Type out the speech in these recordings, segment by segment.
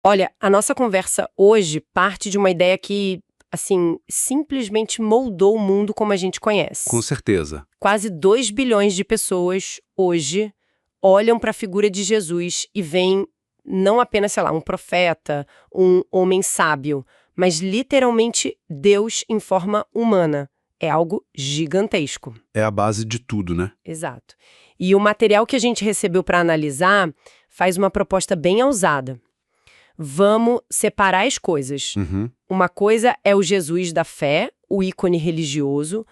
Olha, a nossa conversa hoje parte de uma ideia que, assim, simplesmente moldou o mundo como a gente conhece. Com certeza. Quase 2 bilhões de pessoas hoje olham para a figura de Jesus e veem não apenas, sei lá, um profeta, um homem sábio, mas literalmente Deus em forma humana. É algo gigantesco. É a base de tudo, né? Exato. E o material que a gente recebeu para analisar faz uma proposta bem ousada. Vamos separar as coisas. Uhum. Uma coisa é o Jesus da fé, o ícone religioso.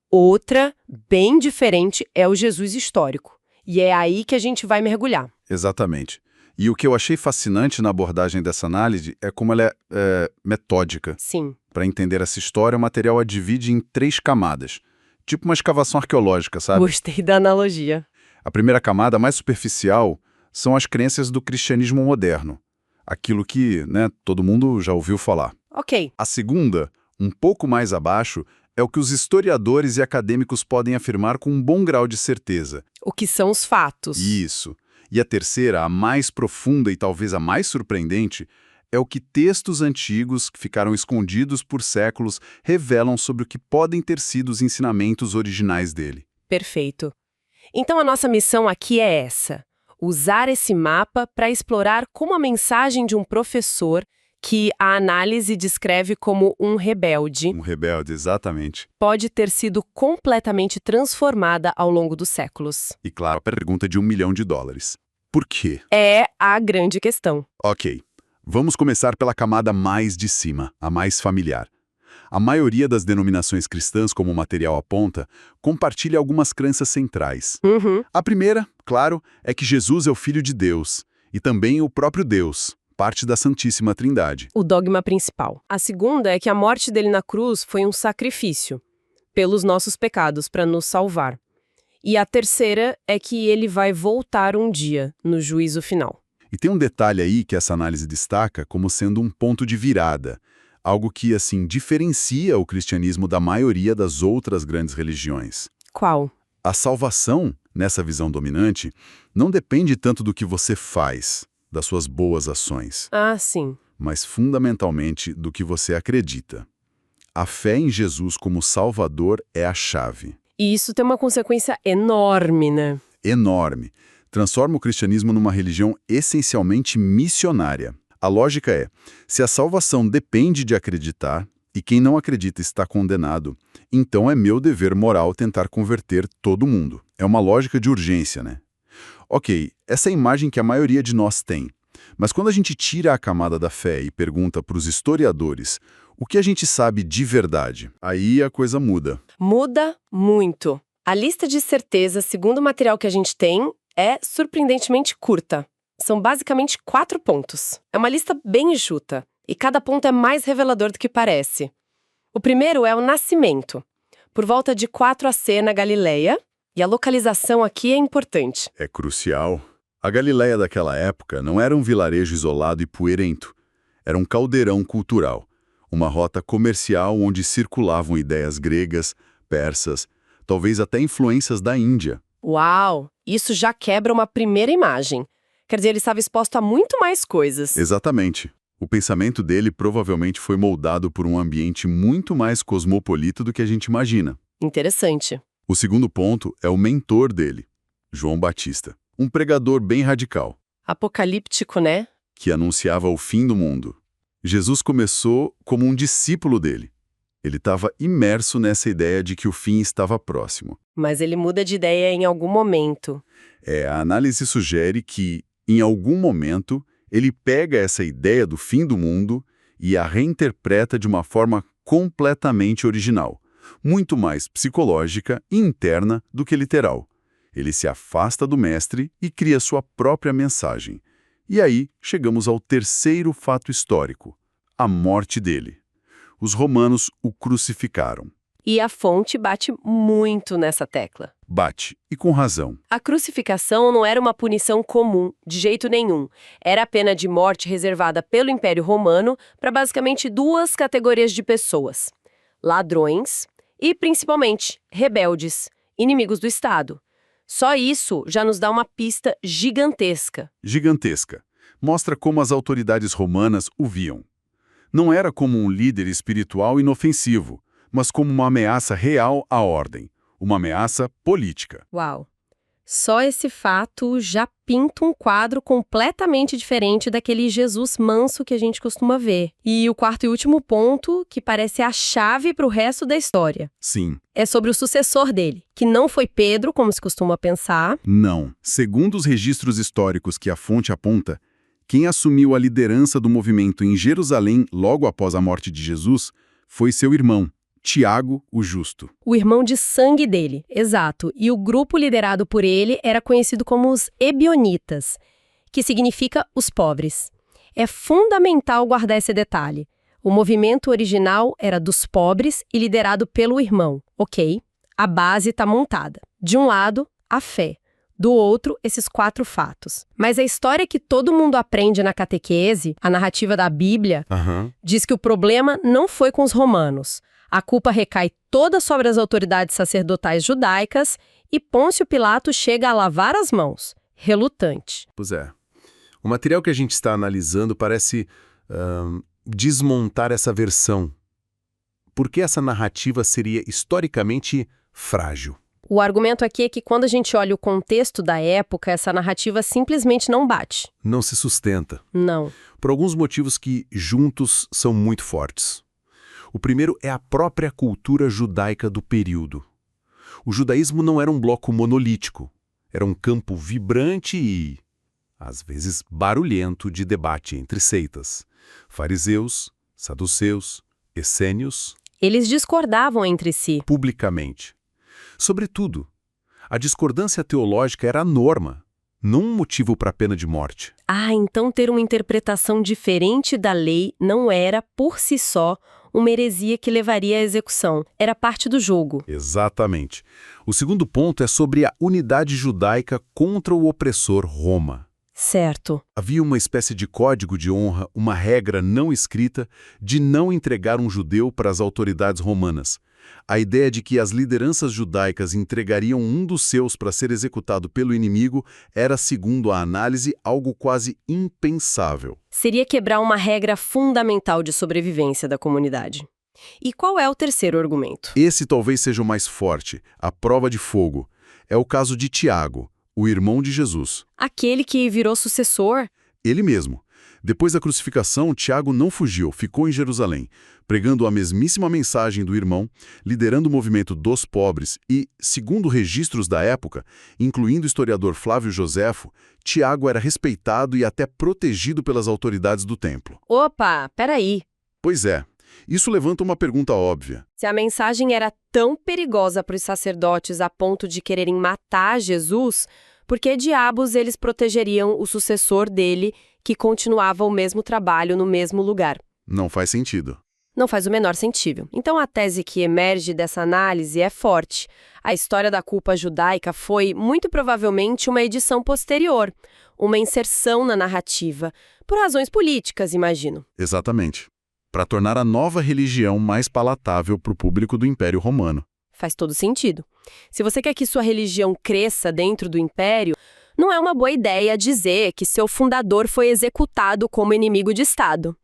Outra, bem diferente, é o Jesus histórico. E é aí que a gente vai mergulhar. Exatamente. E o que eu achei fascinante na abordagem dessa análise é como ela é metódica. Sim. Para entender essa história, o material a divide em 3 camadas. Tipo uma escavação arqueológica, sabe? Gostei da analogia. A primeira camada, mais superficial, são as crenças do cristianismo moderno. Aquilo que, todo mundo já ouviu falar. Ok. A segunda, um pouco mais abaixo, é o que os historiadores e acadêmicos podem afirmar com um bom grau de certeza. O que são os fatos? Isso. E a terceira, a mais profunda e talvez a mais surpreendente, é o que textos antigos, que ficaram escondidos por séculos, revelam sobre o que podem ter sido os ensinamentos originais dele. Perfeito. Então a nossa missão aqui é essa: usar esse mapa para explorar como a mensagem de um professor que a análise descreve como um rebelde Um rebelde, exatamente. pode ter sido completamente transformada ao longo dos séculos. E claro, a pergunta de $1 milhão. Por quê? É a grande questão. Ok. Vamos começar pela camada mais de cima, a mais familiar. A maioria das denominações cristãs, como o material aponta, compartilha algumas crenças centrais. Uhum. A primeira, claro, é que Jesus é o Filho de Deus, e também o próprio Deus, parte da Santíssima Trindade. O dogma principal. A segunda é que a morte dele na cruz foi um sacrifício pelos nossos pecados para nos salvar. E a terceira é que ele vai voltar um dia, no juízo final. E tem um detalhe aí que essa análise destaca como sendo um ponto de virada, algo que, diferencia o cristianismo da maioria das outras grandes religiões. Qual? A salvação, nessa visão dominante, não depende tanto do que você faz, das suas boas ações, Ah, sim. mas fundamentalmente do que você acredita. A fé em Jesus como Salvador é a chave. E isso tem uma consequência enorme, né? Enorme. Transforma o cristianismo numa religião essencialmente missionária. A lógica é, se a salvação depende de acreditar, e quem não acredita está condenado, então é meu dever moral tentar converter todo mundo. É uma lógica de urgência, né? Ok, essa é a imagem que a maioria de nós tem. Mas quando a gente tira a camada da fé e pergunta para os historiadores o que a gente sabe de verdade, aí a coisa muda. Muda muito. A lista de certezas, segundo o material que a gente tem, é surpreendentemente curta. São basicamente 4 pontos. É uma lista bem enxuta, e cada ponto é mais revelador do que parece. O primeiro é o nascimento, por volta de 4 AC na Galileia, e a localização aqui é importante. É crucial. A Galileia daquela época não era um vilarejo isolado e poeirento. Era um caldeirão cultural, uma rota comercial onde circulavam ideias gregas, persas, talvez até influências da Índia. Uau! Isso já quebra uma primeira imagem. Quer dizer, ele estava exposto a muito mais coisas. Exatamente. O pensamento dele provavelmente foi moldado por um ambiente muito mais cosmopolita do que a gente imagina. Interessante. O segundo ponto é o mentor dele, João Batista, um pregador bem radical, Apocalíptico, né? que anunciava o fim do mundo. Jesus começou como um discípulo dele. Ele estava imerso nessa ideia de que o fim estava próximo. Mas ele muda de ideia em algum momento. A análise sugere que, em algum momento, ele pega essa ideia do fim do mundo e a reinterpreta de uma forma completamente original, muito mais psicológica e interna do que literal. Ele se afasta do mestre e cria sua própria mensagem. E aí chegamos ao terceiro fato histórico, a morte dele. Os romanos o crucificaram. E a fonte bate muito nessa tecla. Bate, e com razão. A crucificação não era uma punição comum, de jeito nenhum. Era a pena de morte reservada pelo Império Romano para basicamente 2 categorias de pessoas: ladrões e, principalmente, rebeldes, inimigos do Estado. Só isso já nos dá uma pista gigantesca. Gigantesca. mostra como as autoridades romanas o viam. Não era como um líder espiritual inofensivo, mas como uma ameaça real à ordem, uma ameaça política. Uau! Só esse fato já pinta um quadro completamente diferente daquele Jesus manso que a gente costuma ver. E o quarto e último ponto, que parece a chave para o resto da história. Sim. É sobre o sucessor dele, que não foi Pedro, como se costuma pensar. Não. Segundo os registros históricos que a fonte aponta, quem assumiu a liderança do movimento em Jerusalém logo após a morte de Jesus foi seu irmão, Tiago, o Justo. O irmão de sangue dele, exato. E o grupo liderado por ele era conhecido como os Ebionitas, que significa os pobres. É fundamental guardar esse detalhe. O movimento original era dos pobres e liderado pelo irmão. Ok, a base está montada. De um lado, a fé. Do outro, esses 4 fatos. Mas a história que todo mundo aprende na catequese, a narrativa da Bíblia, diz que o problema não foi com os romanos. A culpa recai toda sobre as autoridades sacerdotais judaicas e Pôncio Pilatos chega a lavar as mãos, relutante. Pois é. O material que a gente está analisando parece desmontar essa versão. Por que essa narrativa seria historicamente frágil? O argumento aqui é que quando a gente olha o contexto da época, essa narrativa simplesmente não bate. Não se sustenta. Não. Por alguns motivos que, juntos, são muito fortes. O primeiro é a própria cultura judaica do período. O judaísmo não era um bloco monolítico. Era um campo vibrante e, às vezes, barulhento de debate entre seitas. Fariseus, saduceus, essênios. Eles discordavam entre si. Publicamente. Sobretudo, a discordância teológica era a norma, não um motivo para a pena de morte. Ah, então ter uma interpretação diferente da lei não era, por si só, uma heresia que levaria à execução. Era parte do jogo. Exatamente. O segundo ponto é sobre a unidade judaica contra o opressor Roma. Certo. Havia uma espécie de código de honra, uma regra não escrita de não entregar um judeu para as autoridades romanas. A ideia de que as lideranças judaicas entregariam um dos seus para ser executado pelo inimigo era, segundo a análise, algo quase impensável. Seria quebrar uma regra fundamental de sobrevivência da comunidade. E qual é o terceiro argumento? Esse talvez seja o mais forte, a prova de fogo. É o caso de Tiago, o irmão de Jesus. Aquele que virou sucessor? Ele mesmo. Depois da crucificação, Tiago não fugiu, ficou em Jerusalém, pregando a mesmíssima mensagem do irmão, liderando o movimento dos pobres e, segundo registros da época, incluindo o historiador Flávio Joséfo, Tiago era respeitado e até protegido pelas autoridades do templo. Opa, peraí. Pois é, isso levanta uma pergunta óbvia. Se a mensagem era tão perigosa para os sacerdotes a ponto de quererem matar Jesus, por que diabos eles protegeriam o sucessor dele, que continuava o mesmo trabalho no mesmo lugar? Não faz sentido. Não faz o menor sentido. Então a tese que emerge dessa análise é forte. A história da culpa judaica foi, muito provavelmente, uma edição posterior, uma inserção na narrativa, por razões políticas, imagino. Exatamente. Para tornar a nova religião mais palatável para o público do Império Romano. Faz todo sentido. Se você quer que sua religião cresça dentro do Império, não é uma boa ideia dizer que seu fundador foi executado como inimigo de Estado,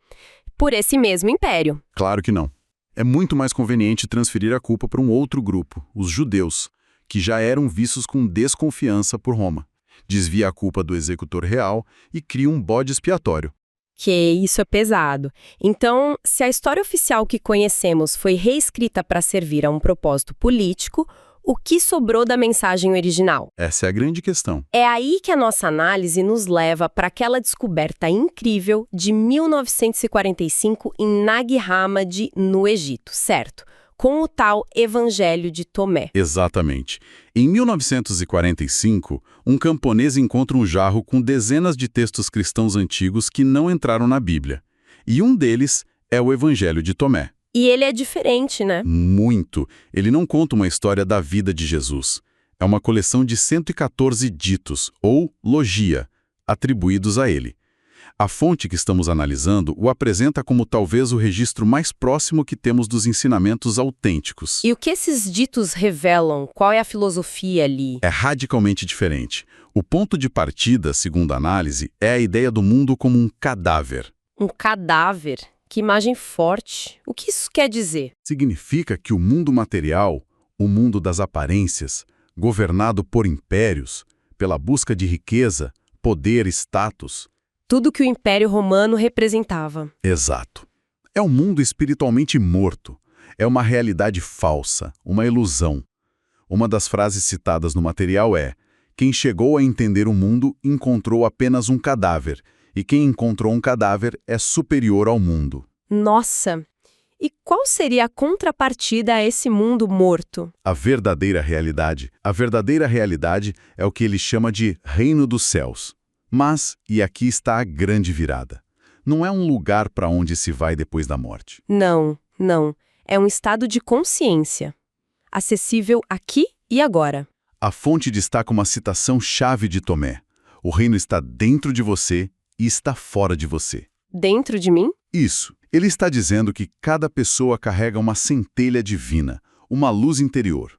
por esse mesmo Império. Claro que não. É muito mais conveniente transferir a culpa para um outro grupo, os judeus, que já eram vistos com desconfiança por Roma. Desvia a culpa do executor real e cria um bode expiatório. Que isso é pesado. Então, se a história oficial que conhecemos foi reescrita para servir a um propósito político, o que sobrou da mensagem original? Essa é a grande questão. É aí que a nossa análise nos leva para aquela descoberta incrível de 1945 em Nag Hammadi, no Egito, certo? Com o tal Evangelho de Tomé. Exatamente. Em 1945, um camponês encontra um jarro com dezenas de textos cristãos antigos que não entraram na Bíblia. E um deles é o Evangelho de Tomé. E ele é diferente, né? Muito. Ele não conta uma história da vida de Jesus. É uma coleção de 114 ditos, ou logia, atribuídos a ele. A fonte que estamos analisando o apresenta como talvez o registro mais próximo que temos dos ensinamentos autênticos. E o que esses ditos revelam? Qual é a filosofia ali? É radicalmente diferente. O ponto de partida, segundo a análise, é a ideia do mundo como um cadáver. Um cadáver? Que imagem forte. O que isso quer dizer? Significa que o mundo material, o mundo das aparências, governado por impérios, pela busca de riqueza, poder, status. Tudo que o Império Romano representava. Exato. É um mundo espiritualmente morto. É uma realidade falsa, uma ilusão. Uma das frases citadas no material é: quem chegou a entender o mundo encontrou apenas um cadáver, e quem encontrou um cadáver é superior ao mundo. Nossa! E qual seria a contrapartida a esse mundo morto? A verdadeira realidade. A verdadeira realidade é o que ele chama de reino dos céus. Mas, e aqui está a grande virada, não é um lugar para onde se vai depois da morte. Não, não. É um estado de consciência. Acessível aqui e agora. A fonte destaca uma citação-chave de Tomé. O reino está dentro de você e está fora de você. Dentro de mim? Isso. Ele está dizendo que cada pessoa carrega uma centelha divina, uma luz interior.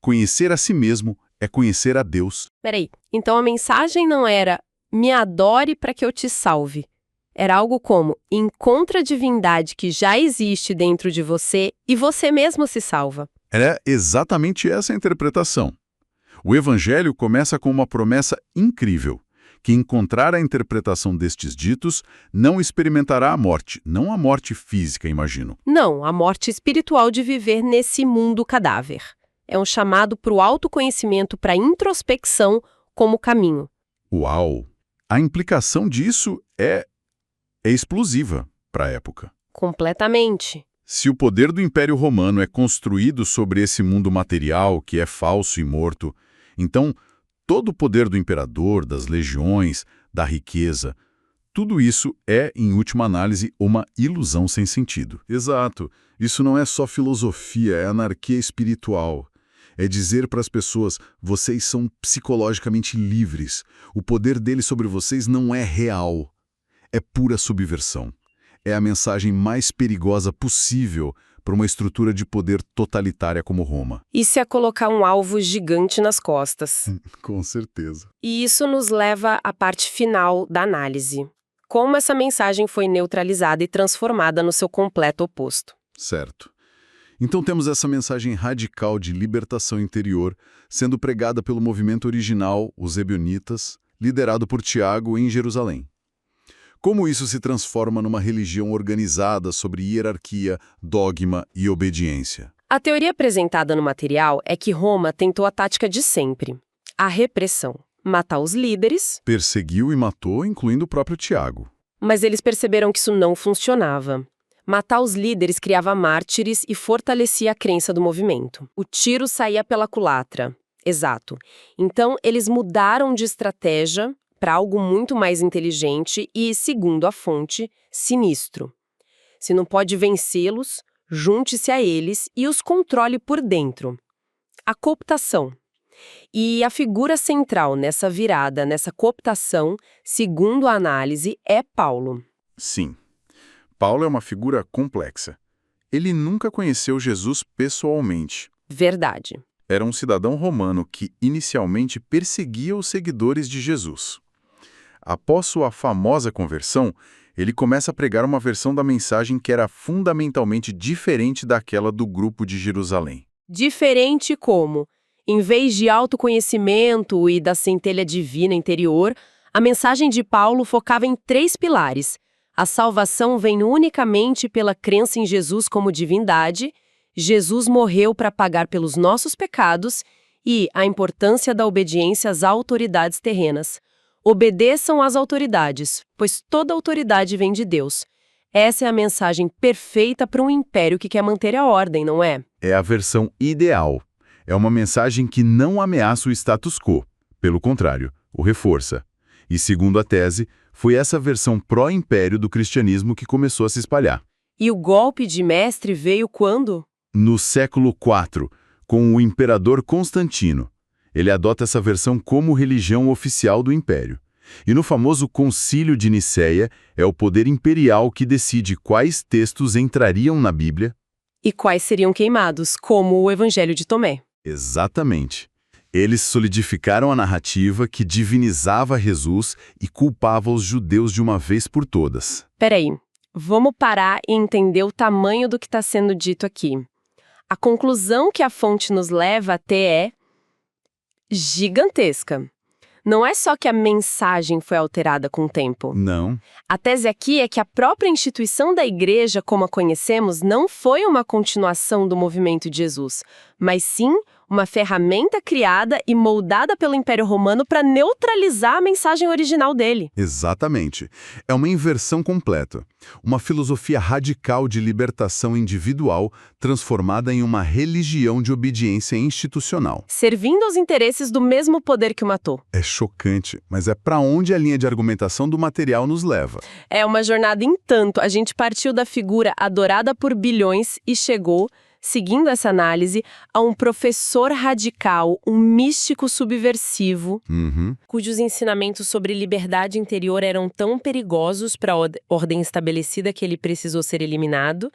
Conhecer a si mesmo é conhecer a Deus. Peraí, então a mensagem não era me adore para que eu te salve. Era algo como encontra a divindade que já existe dentro de você e você mesmo se salva. É exatamente essa a interpretação. O Evangelho começa com uma promessa incrível, que encontrar a interpretação destes ditos não experimentará a morte, não a morte física, imagino. Não, a morte espiritual de viver nesse mundo cadáver. É um chamado para o autoconhecimento, para a introspecção como caminho. Uau! A implicação disso é explosiva para a época. Completamente. Se o poder do Império Romano é construído sobre esse mundo material que é falso e morto, então todo o poder do imperador, das legiões, da riqueza, tudo isso é, em última análise, uma ilusão sem sentido. Exato. Isso não é só filosofia, é anarquia espiritual. É dizer para as pessoas, vocês são psicologicamente livres. O poder deles sobre vocês não é real. É pura subversão. É a mensagem mais perigosa possível para uma estrutura de poder totalitária como Roma. Isso é colocar um alvo gigante nas costas. Com certeza. E isso nos leva à parte final da análise. Como essa mensagem foi neutralizada e transformada no seu completo oposto. Certo. Então temos essa mensagem radical de libertação interior sendo pregada pelo movimento original, os Ebionitas, liderado por Tiago em Jerusalém. Como isso se transforma numa religião organizada sobre hierarquia, dogma e obediência? A teoria apresentada no material é que Roma tentou a tática de sempre: a repressão. Matar os líderes. Perseguiu e matou, incluindo o próprio Tiago. Mas eles perceberam que isso não funcionava. Matar os líderes criava mártires e fortalecia a crença do movimento. O tiro saía pela culatra. Exato. Então, eles mudaram de estratégia para algo muito mais inteligente e, segundo a fonte, sinistro. Se não pode vencê-los, junte-se a eles e os controle por dentro. A cooptação. E a figura central nessa virada, nessa cooptação, segundo a análise, é Paulo. Sim. Paulo é uma figura complexa. Ele nunca conheceu Jesus pessoalmente. Verdade. Era um cidadão romano que inicialmente perseguia os seguidores de Jesus. Após sua famosa conversão, ele começa a pregar uma versão da mensagem que era fundamentalmente diferente daquela do grupo de Jerusalém. Diferente como, em vez de autoconhecimento e da centelha divina interior, a mensagem de Paulo focava em 3 pilares. A salvação vem unicamente pela crença em Jesus como divindade, Jesus morreu para pagar pelos nossos pecados e a importância da obediência às autoridades terrenas. Obedeçam às autoridades, pois toda autoridade vem de Deus. Essa é a mensagem perfeita para um império que quer manter a ordem, não é? É a versão ideal. É uma mensagem que não ameaça o status quo. Pelo contrário, o reforça. E, segundo a tese, foi essa versão pró-império do cristianismo que começou a se espalhar. E o golpe de mestre veio quando? No século IV, com o imperador Constantino. Ele adota essa versão como religião oficial do império. E no famoso Concílio de Nicéia, é o poder imperial que decide quais textos entrariam na Bíblia E quais seriam queimados, como o Evangelho de Tomé. Exatamente. Eles solidificaram a narrativa que divinizava Jesus e culpava os judeus de uma vez por todas. Peraí, vamos parar e entender o tamanho do que está sendo dito aqui. A conclusão que a fonte nos leva até é gigantesca. Não é só que a mensagem foi alterada com o tempo. Não. A tese aqui é que a própria instituição da igreja, como a conhecemos, não foi uma continuação do movimento de Jesus, mas sim uma ferramenta criada e moldada pelo Império Romano para neutralizar a mensagem original dele. Exatamente. É uma inversão completa. Uma filosofia radical de libertação individual transformada em uma religião de obediência institucional. Servindo aos interesses do mesmo poder que o matou. É chocante, mas é para onde a linha de argumentação do material nos leva. É uma jornada em tanto. A gente partiu da figura adorada por bilhões e chegou, seguindo essa análise, a um professor radical, um místico subversivo, cujos ensinamentos sobre liberdade interior eram tão perigosos para a ordem estabelecida que ele precisou ser eliminado.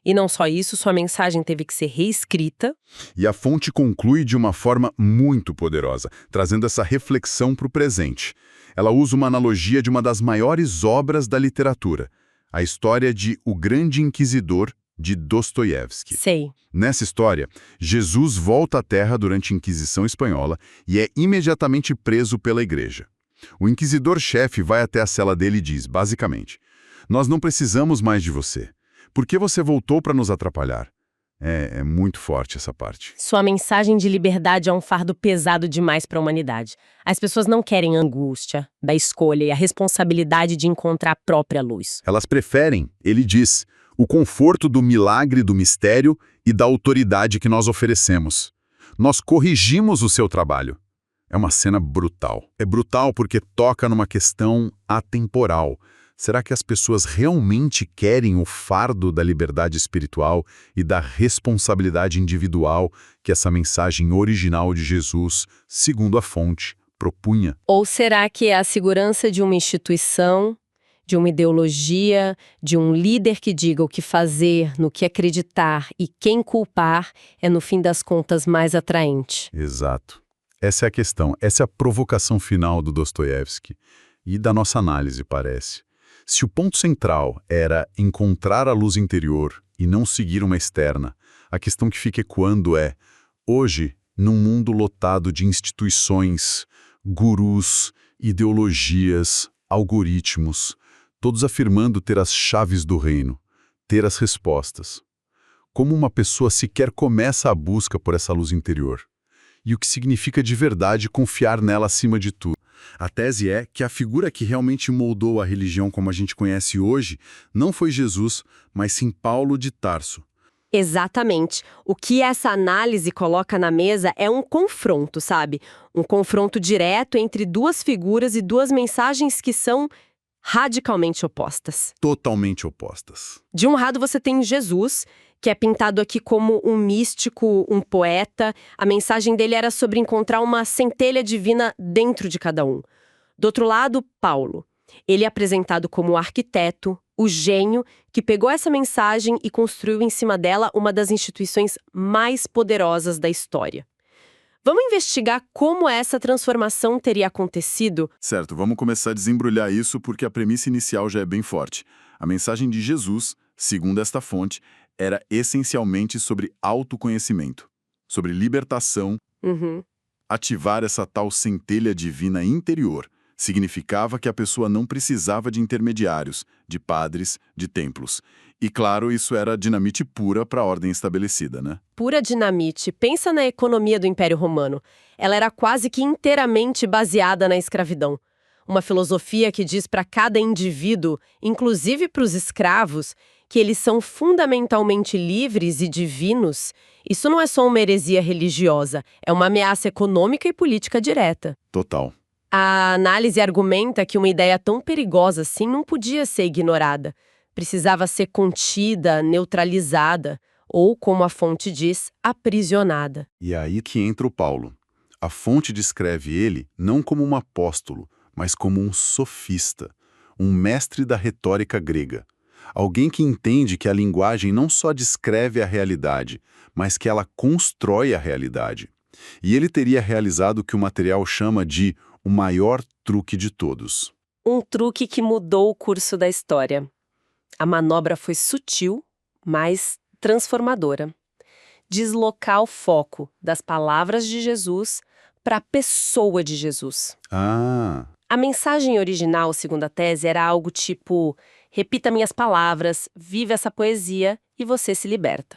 E não só isso, sua mensagem teve que ser reescrita. E a fonte conclui de uma forma muito poderosa, trazendo essa reflexão para o presente. Ela usa uma analogia de uma das maiores obras da literatura, a história de O Grande Inquisidor, de Dostoiévski. Sei. Nessa história, Jesus volta à Terra durante a Inquisição Espanhola e é imediatamente preso pela igreja. O inquisidor-chefe vai até a cela dele e diz, basicamente, "Nós não precisamos mais de você. Por que você voltou para nos atrapalhar?" É muito forte essa parte. Sua mensagem de liberdade é um fardo pesado demais para a humanidade. As pessoas não querem a angústia da escolha e a responsabilidade de encontrar a própria luz. Elas preferem, ele diz, o conforto do milagre, do mistério e da autoridade que nós oferecemos. Nós corrigimos o seu trabalho. É uma cena brutal. É brutal porque toca numa questão atemporal. Será que as pessoas realmente querem o fardo da liberdade espiritual e da responsabilidade individual que essa mensagem original de Jesus, segundo a fonte, propunha? Ou será que é a segurança de uma instituição, de uma ideologia, de um líder que diga o que fazer, no que acreditar e quem culpar é, no fim das contas, mais atraente? Exato. Essa é a questão, essa é a provocação final do Dostoiévski e da nossa análise, parece. Se o ponto central era encontrar a luz interior e não seguir uma externa, a questão que fica ecoando é, hoje, num mundo lotado de instituições, gurus, ideologias, algoritmos, todos afirmando ter as chaves do reino, ter as respostas. Como uma pessoa sequer começa a busca por essa luz interior? E o que significa de verdade confiar nela acima de tudo? A tese é que a figura que realmente moldou a religião como a gente conhece hoje não foi Jesus, mas sim Paulo de Tarso. Exatamente. O que essa análise coloca na mesa é um confronto, sabe? Um confronto direto entre duas figuras e duas mensagens que são radicalmente opostas. Totalmente opostas. De um lado você tem Jesus, que é pintado aqui como um místico, um poeta. A mensagem dele era sobre encontrar uma centelha divina dentro de cada um. Do outro lado, Paulo. Ele é apresentado como o arquiteto, o gênio, que pegou essa mensagem e construiu em cima dela uma das instituições mais poderosas da história. Vamos investigar como essa transformação teria acontecido? Certo, vamos começar a desembrulhar isso porque a premissa inicial já é bem forte. A mensagem de Jesus, segundo esta fonte, era essencialmente sobre autoconhecimento, sobre libertação, ativar essa tal centelha divina interior. Significava que a pessoa não precisava de intermediários, de padres, de templos. E claro, isso era dinamite pura para a ordem estabelecida, né? Pura dinamite. Pensa na economia do Império Romano. Ela era quase que inteiramente baseada na escravidão. Uma filosofia que diz para cada indivíduo, inclusive para os escravos, que eles são fundamentalmente livres e divinos. Isso não é só uma heresia religiosa, é uma ameaça econômica e política direta. Total. A análise argumenta que uma ideia tão perigosa assim não podia ser ignorada. Precisava ser contida, neutralizada, ou, como a fonte diz, aprisionada. E é aí que entra o Paulo. A fonte descreve ele não como um apóstolo, mas como um sofista, um mestre da retórica grega. Alguém que entende que a linguagem não só descreve a realidade, mas que ela constrói a realidade. E ele teria realizado o que o material chama de o maior truque de todos. Um truque que mudou o curso da história. A manobra foi sutil, mas transformadora. Deslocar o foco das palavras de Jesus para a pessoa de Jesus. Ah, A mensagem original, segundo a tese, era algo tipo: repita minhas palavras, vive essa poesia e você se liberta.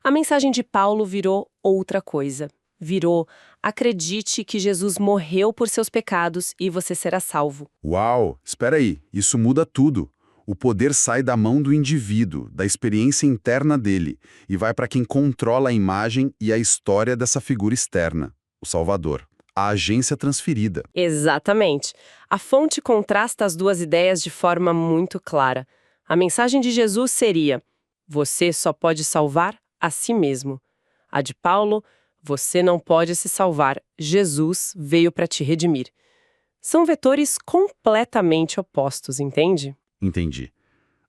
A mensagem de Paulo virou outra coisa. Virou: acredite que Jesus morreu por seus pecados e você será salvo. uau, espera aí, isso muda tudo. O poder sai da mão do indivíduo, da experiência interna dele, e vai para quem controla a imagem e a história dessa figura externa, o Salvador, a agência transferida. Exatamente. A fonte contrasta as duas ideias de forma muito clara. A mensagem de Jesus seria: você só pode salvar a si mesmo. A de Paulo: você não pode se salvar, Jesus veio para te redimir. São vetores completamente opostos, entende? Entendi.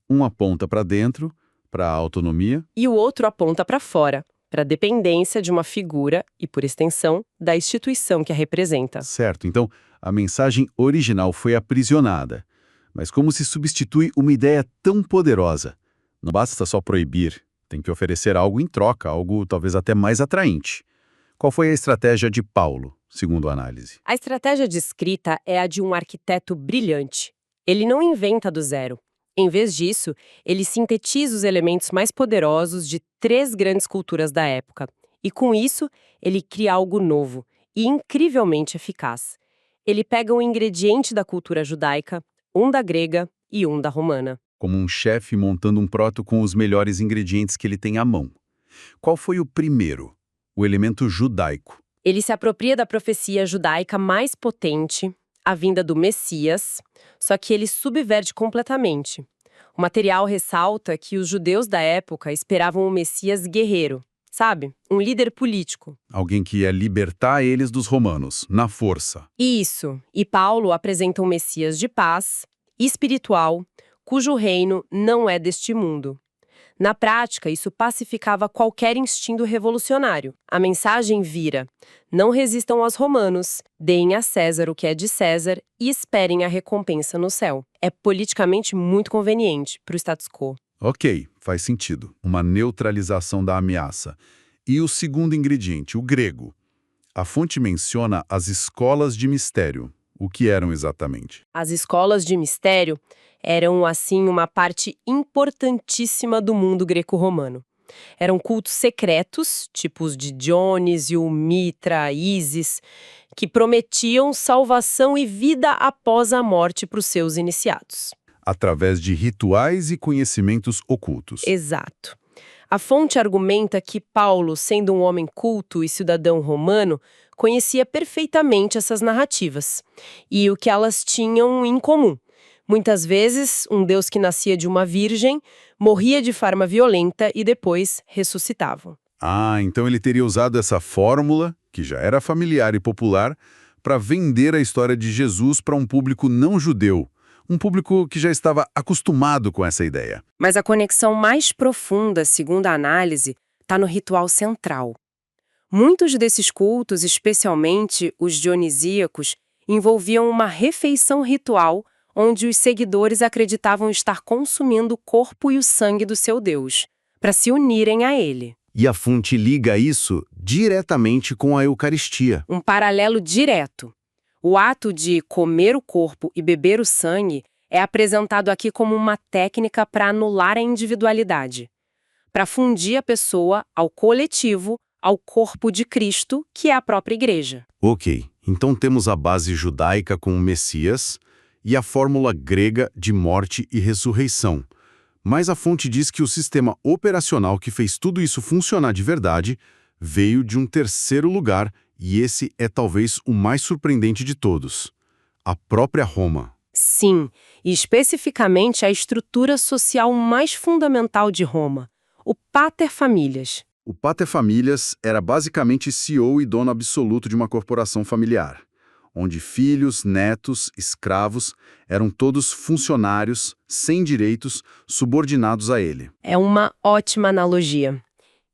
Um aponta para dentro, para a autonomia, E o outro aponta para fora, para a dependência de uma figura e, por extensão, da instituição que a representa. certo? Então, a mensagem original foi aprisionada. Mas como se substitui uma ideia tão poderosa? Não basta só proibir, tem que oferecer algo em troca, algo talvez até mais atraente. Qual foi a estratégia de Paulo, segundo a análise? A estratégia descrita é a de um arquiteto brilhante. Ele não inventa do zero. Em vez disso, ele sintetiza os elementos mais poderosos de 3 grandes culturas da época. E com isso, ele cria algo novo e incrivelmente eficaz. Ele pega um ingrediente da cultura judaica, um da grega e um da romana. Como um chefe montando um prato com os melhores ingredientes que ele tem à mão. Qual foi o primeiro? O elemento judaico. Ele se apropria da profecia judaica mais potente, a vinda do Messias, só que ele subverte completamente. O material ressalta que os judeus da época esperavam um Messias guerreiro, sabe? Um líder político. Alguém que ia libertar eles dos romanos, na força. Isso. E Paulo apresenta um Messias de paz, espiritual, cujo reino não é deste mundo. Na prática, isso pacificava qualquer instinto revolucionário. A mensagem vira: não resistam aos romanos, deem a César o que é de César e esperem a recompensa no céu. É politicamente muito conveniente para o status quo. Ok, faz sentido. Uma neutralização da ameaça. E o segundo ingrediente, o grego. A fonte menciona as escolas de mistério. O que eram exatamente? As escolas de mistério eram, assim, uma parte importantíssima do mundo greco-romano. Eram cultos secretos, tipo os de Dionísio, Mitra, Ísis, que prometiam salvação e vida após a morte para os seus iniciados. Através de rituais e conhecimentos ocultos. Exato. A fonte argumenta que Paulo, sendo um homem culto e cidadão romano, conhecia perfeitamente essas narrativas e o que elas tinham em comum. Muitas vezes, um Deus que nascia de uma virgem morria de forma violenta e depois ressuscitava. Ah, então ele teria usado essa fórmula, que já era familiar e popular, para vender a história de Jesus para um público não judeu. Um público que já estava acostumado com essa ideia. Mas a conexão mais profunda, segundo a análise, está no ritual central. Muitos desses cultos, especialmente os dionisíacos, envolviam uma refeição ritual onde os seguidores acreditavam estar consumindo o corpo e o sangue do seu Deus, para se unirem a ele. E a fonte liga isso diretamente com a Eucaristia. Um paralelo direto. O ato de comer o corpo e beber o sangue é apresentado aqui como uma técnica para anular a individualidade, para fundir a pessoa ao coletivo, ao corpo de Cristo, que é a própria igreja. Ok, então temos a base judaica com o Messias e a fórmula grega de morte e ressurreição. Mas a fonte diz que o sistema operacional que fez tudo isso funcionar de verdade veio de um terceiro lugar, e esse é talvez o mais surpreendente de todos: a própria Roma. Sim, e especificamente a estrutura social mais fundamental de Roma, o pater familias. O pater familias era basicamente CEO e dono absoluto de uma corporação familiar, onde filhos, netos, escravos eram todos funcionários, sem direitos, subordinados a ele. É uma ótima analogia.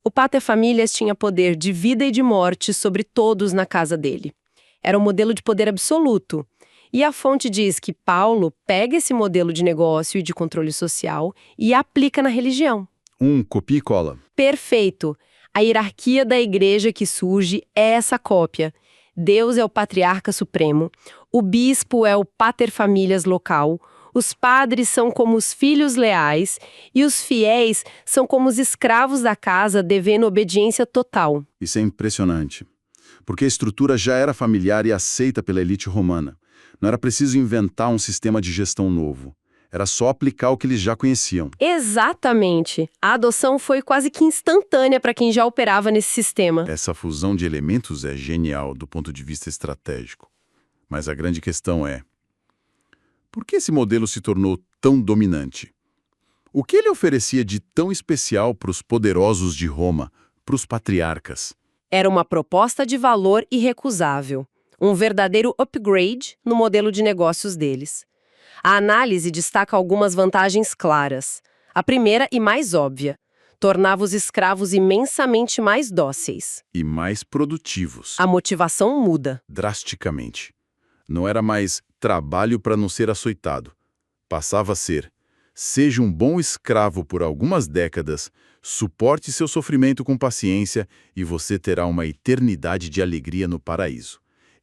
O pater-famílias tinha poder de vida e de morte sobre todos na casa dele. Era um modelo de poder absoluto. E a fonte diz que Paulo pega esse modelo de negócio e de controle social e aplica na religião. Copia e cola. Perfeito! A hierarquia da igreja que surge é essa cópia. Deus é o patriarca supremo, o bispo é o pater-famílias local, os padres são como os filhos leais e os fiéis são como os escravos da casa devendo obediência total. Isso é impressionante. Porque a estrutura já era familiar e aceita pela elite romana. Não era preciso inventar um sistema de gestão novo. Era só aplicar o que eles já conheciam. Exatamente. A adoção foi quase que instantânea para quem já operava nesse sistema. Essa fusão de elementos é genial do ponto de vista estratégico. Mas a grande questão é: por que esse modelo se tornou tão dominante? O que ele oferecia de tão especial para os poderosos de Roma, para os patriarcas? Era uma proposta de valor irrecusável. Um verdadeiro upgrade no modelo de negócios deles. A análise destaca algumas vantagens claras. A primeira e mais óbvia: tornava os escravos imensamente mais dóceis. E mais produtivos. A motivação muda. Drasticamente. Não era mais trabalho para não ser açoitado. Passava a ser: seja um bom escravo por algumas décadas, suporte seu sofrimento com paciência e você terá uma eternidade de alegria no paraíso.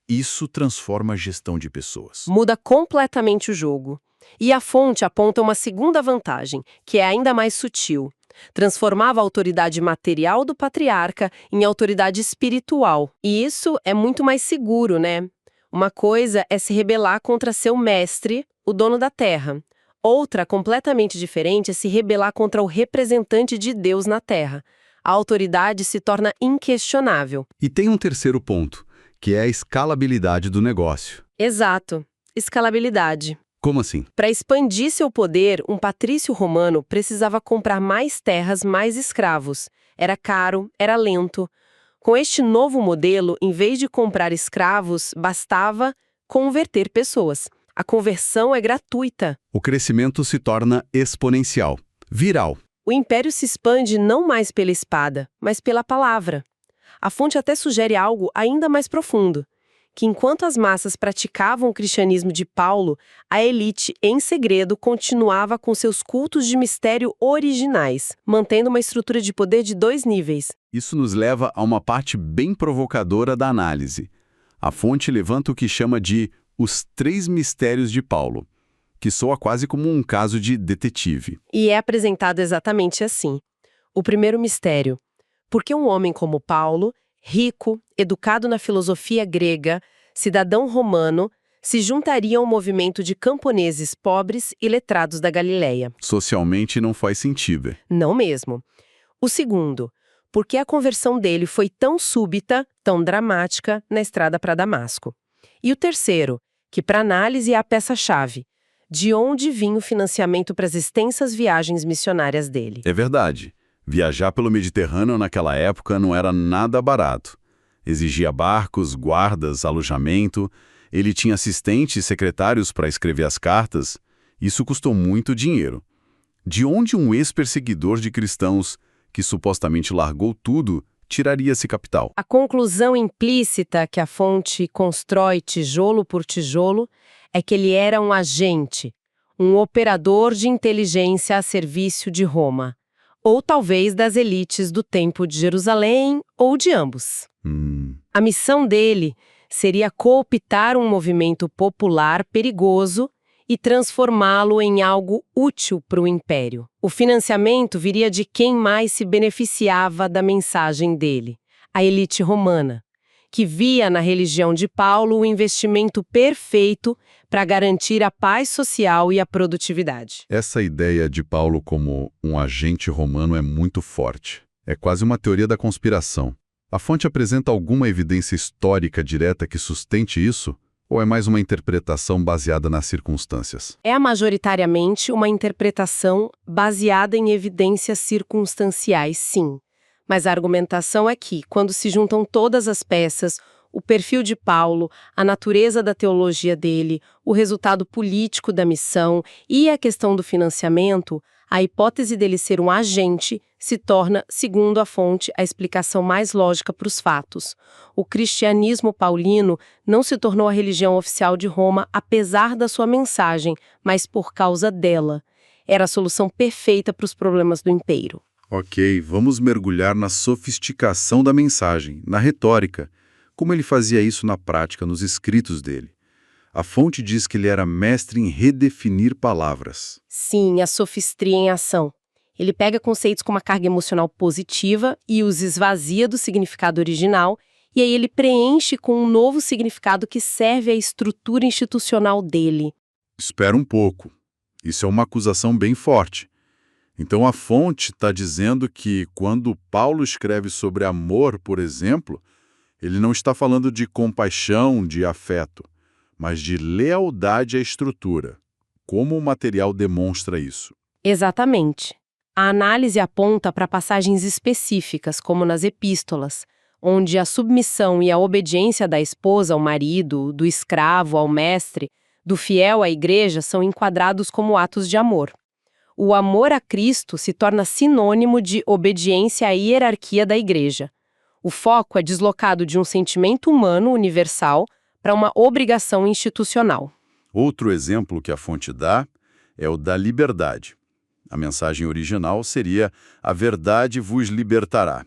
Isso transforma a gestão de pessoas. Muda completamente o jogo. E a fonte aponta uma segunda vantagem, que é ainda mais sutil. Transformava a autoridade material do patriarca em autoridade espiritual. E isso é muito mais seguro, né? Uma coisa é se rebelar contra seu mestre, o dono da terra. Outra, completamente diferente, é se rebelar contra o representante de Deus na terra. A autoridade se torna inquestionável. E tem um terceiro ponto, que é a escalabilidade do negócio. Exato. Escalabilidade. Como assim? Para expandir seu poder, um patrício romano precisava comprar mais terras, mais escravos. Era caro, era lento. Com este novo modelo, em vez de comprar escravos, bastava converter pessoas. A conversão é gratuita. O crescimento se torna exponencial, viral. O império se expande não mais pela espada, mas pela palavra. A fonte até sugere algo ainda mais profundo, que enquanto as massas praticavam o cristianismo de Paulo, a elite, em segredo, continuava com seus cultos de mistério originais, mantendo uma estrutura de poder de 2 níveis. Isso nos leva a uma parte bem provocadora da análise. A fonte levanta o que chama de os 3 mistérios de Paulo, que soa quase como um caso de detetive. E é apresentado exatamente assim. O primeiro mistério: por que um homem como Paulo, rico, educado na filosofia grega, cidadão romano, se juntaria a um movimento de camponeses pobres e letrados da Galileia? Socialmente não faz sentido. Não mesmo. O segundo: por que a conversão dele foi tão súbita, tão dramática, na estrada para Damasco? E o terceiro, que para análise é a peça-chave: de onde vinha o financiamento para as extensas viagens missionárias dele? É verdade. Viajar pelo Mediterrâneo naquela época não era nada barato. Exigia barcos, guardas, alojamento. Ele tinha assistentes e secretários para escrever as cartas. Isso custou muito dinheiro. De onde um ex-perseguidor de cristãos, que supostamente largou tudo, tiraria esse capital? A conclusão implícita que a fonte constrói tijolo por tijolo é que ele era um agente, um operador de inteligência a serviço de Roma. Ou talvez das elites do Templo de Jerusalém, ou de ambos. A missão dele seria cooptar um movimento popular perigoso e transformá-lo em algo útil para o império. O financiamento viria de quem mais se beneficiava da mensagem dele: a elite romana, que via na religião de Paulo o investimento perfeito para garantir a paz social e a produtividade. Essa ideia de Paulo como um agente romano é muito forte. É quase uma teoria da conspiração. A fonte apresenta alguma evidência histórica direta que sustente isso? Ou é mais uma interpretação baseada nas circunstâncias? É majoritariamente uma interpretação baseada em evidências circunstanciais, sim. Mas a argumentação é que, quando se juntam todas as peças, o perfil de Paulo, a natureza da teologia dele, o resultado político da missão e a questão do financiamento, A hipótese dele ser um agente se torna, segundo a fonte, a explicação mais lógica para os fatos. O cristianismo paulino não se tornou a religião oficial de Roma apesar da sua mensagem, mas por causa dela. Era a solução perfeita para os problemas do império. Ok, vamos mergulhar na sofisticação da mensagem, na retórica. Como ele fazia isso na prática, nos escritos dele? A fonte diz que ele era mestre em redefinir palavras. Sim, a sofistria em ação. Ele pega conceitos com uma carga emocional positiva e os esvazia do significado original, e aí ele preenche com um novo significado que serve à estrutura institucional dele. Espera um pouco. Isso é uma acusação bem forte. Então a fonte está dizendo que quando Paulo escreve sobre amor, por exemplo, ele não está falando de compaixão, de afeto, mas de lealdade à estrutura. Como o material demonstra isso? Exatamente. A análise aponta para passagens específicas, como nas epístolas, onde a submissão e a obediência da esposa ao marido, do escravo ao mestre, do fiel à igreja são enquadrados como atos de amor. O amor a Cristo se torna sinônimo de obediência à hierarquia da igreja. O foco é deslocado de um sentimento humano universal para uma obrigação institucional. Outro exemplo que a fonte dá é o da liberdade. A mensagem original seria: a verdade vos libertará.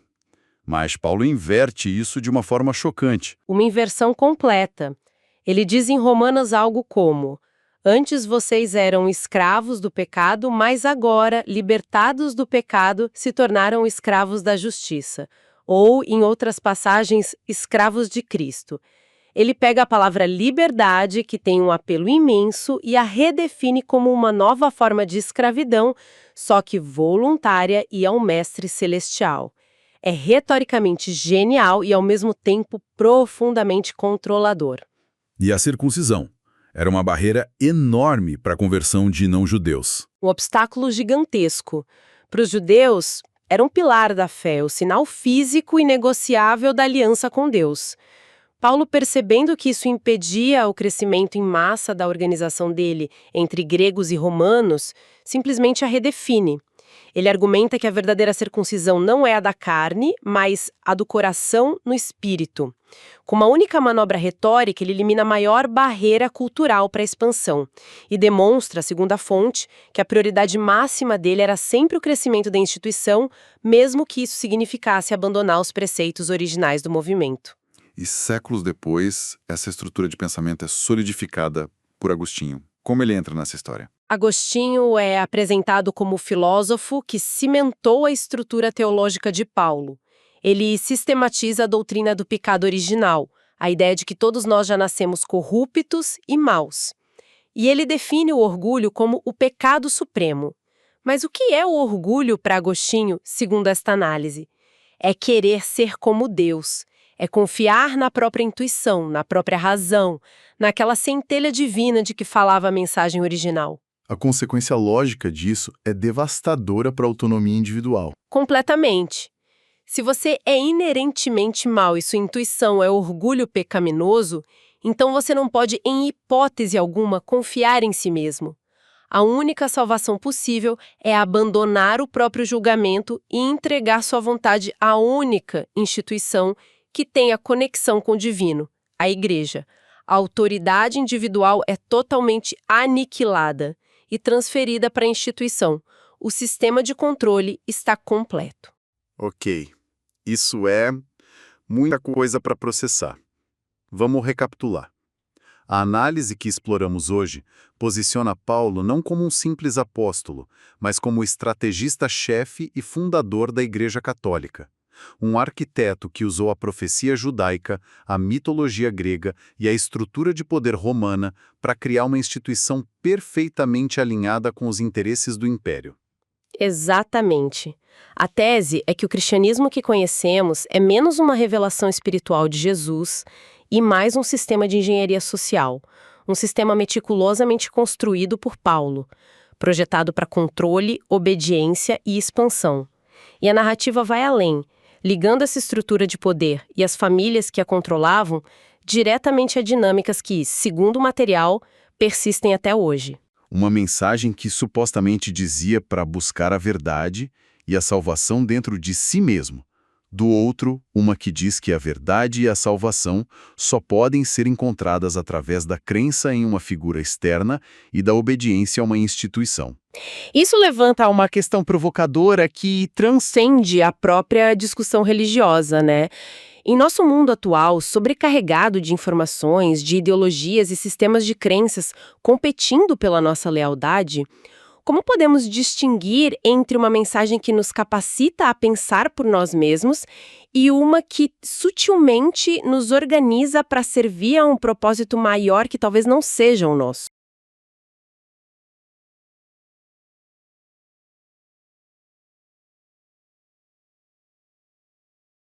Mas Paulo inverte isso de uma forma chocante. Uma inversão completa. Ele diz em Romanos algo como: antes vocês eram escravos do pecado, mas agora, libertados do pecado, se tornaram escravos da justiça. Ou, em outras passagens, escravos de Cristo. Ele pega a palavra liberdade, que tem um apelo imenso, e a redefine como uma nova forma de escravidão, só que voluntária e ao mestre celestial. É retoricamente genial e, ao mesmo tempo, profundamente controlador. E a circuncisão era uma barreira enorme para a conversão de não-judeus. Um obstáculo gigantesco. Para os judeus, era um pilar da fé, o sinal físico e inegociável da aliança com Deus. Paulo, percebendo que isso impedia o crescimento em massa da organização dele entre gregos e romanos, simplesmente a redefine. Ele argumenta que a verdadeira circuncisão não é a da carne, mas a do coração no espírito. Com uma única manobra retórica, ele elimina a maior barreira cultural para a expansão e demonstra, segundo a fonte, que a prioridade máxima dele era sempre o crescimento da instituição, mesmo que isso significasse abandonar os preceitos originais do movimento. E séculos depois, essa estrutura de pensamento é solidificada por Agostinho. Como ele entra nessa história? Agostinho é apresentado como o filósofo que cimentou a estrutura teológica de Paulo. Ele sistematiza a doutrina do pecado original, a ideia de que todos nós já nascemos corruptos e maus. E ele define o orgulho como o pecado supremo. Mas o que é o orgulho para Agostinho, segundo esta análise? É querer ser como Deus. É confiar na própria intuição, na própria razão, naquela centelha divina de que falava a mensagem original. A consequência lógica disso é devastadora para a autonomia individual. Completamente. Se você é inerentemente mau e sua intuição é orgulho pecaminoso, então você não pode, em hipótese alguma, confiar em si mesmo. A única salvação possível é abandonar o próprio julgamento e entregar sua vontade à única instituição que tem a conexão com o divino, a Igreja. A autoridade individual é totalmente aniquilada e transferida para a instituição. O sistema de controle está completo. Ok, isso é muita coisa para processar. Vamos recapitular. A análise que exploramos hoje posiciona Paulo não como um simples apóstolo, mas como estrategista-chefe e fundador da Igreja Católica. Um arquiteto que usou a profecia judaica, a mitologia grega e a estrutura de poder romana para criar uma instituição perfeitamente alinhada com os interesses do império. Exatamente. A tese é que o cristianismo que conhecemos é menos uma revelação espiritual de Jesus e mais um sistema de engenharia social, um sistema meticulosamente construído por Paulo, projetado para controle, obediência e expansão. E a narrativa vai além, ligando essa estrutura de poder e as famílias que a controlavam diretamente a dinâmicas que, segundo o material, persistem até hoje. Uma mensagem que supostamente dizia para buscar a verdade e a salvação dentro de si mesmo. Do outro, uma que diz que a verdade e a salvação só podem ser encontradas através da crença em uma figura externa e da obediência a uma instituição. Isso levanta uma questão provocadora que transcende a própria discussão religiosa, né? Em nosso mundo atual, sobrecarregado de informações, de ideologias e sistemas de crenças competindo pela nossa lealdade, como podemos distinguir entre uma mensagem que nos capacita a pensar por nós mesmos e uma que sutilmente nos organiza para servir a um propósito maior que talvez não seja o nosso?